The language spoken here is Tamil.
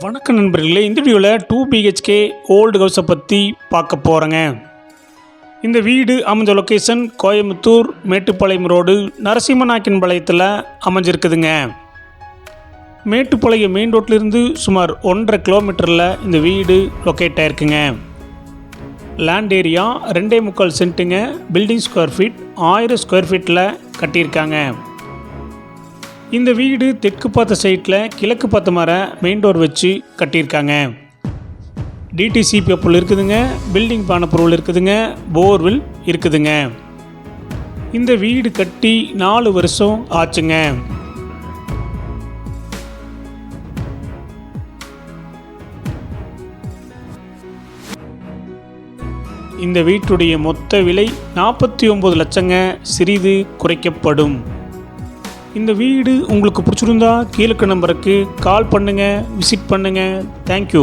வணக்கம் நண்பர்களே, இந்த வீடியோவில் 2 BHK ஓல்டு ஹவுஸை பற்றி பார்க்க போகிறேங்க. இந்த வீடு அமைஞ்ச லொக்கேஷன் கோயம்புத்தூர் மேட்டுப்பாளையம் ரோடு நரசிம்மநாயக்கன்பாளையத்தில் அமைஞ்சிருக்குதுங்க. மேட்டுப்பாளையம் மெயின் ரோட்லேருந்து சுமார் 1.5 கிலோமீட்டரில் இந்த வீடு லொக்கேட் ஆகிருக்குங்க. லேண்ட் ஏரியா 2.25 சென்ட்டுங்க. பில்டிங் ஸ்கொயர் ஃபீட் 1000 ஸ்கொயர் ஃபீட்டில் கட்டியிருக்காங்க. இந்த வீடு தெற்கு பார்த்த சைட்டில் கிழக்கு பார்த்த மாதிரி மெயின் டோர் வச்சு கட்டியிருக்காங்க. டிடிசிபி அப்ரூவல் இருக்குதுங்க. பில்டிங் பிளான் அப்ரூவல் இருக்குதுங்க. போர்வெல் இருக்குதுங்க. இந்த வீடு கட்டி 4 வருஷம் ஆச்சுங்க. இந்த வீட்டுடைய மொத்த விலை 49 லட்சங்க. சிறிது குறைக்கப்படும். இந்த வீடு உங்களுக்கு பிடிச்சிருந்தா கீழே நம்பருக்கு கால் பண்ணுங்கள், விசிட் பண்ணுங்கள். தேங்க்யூ.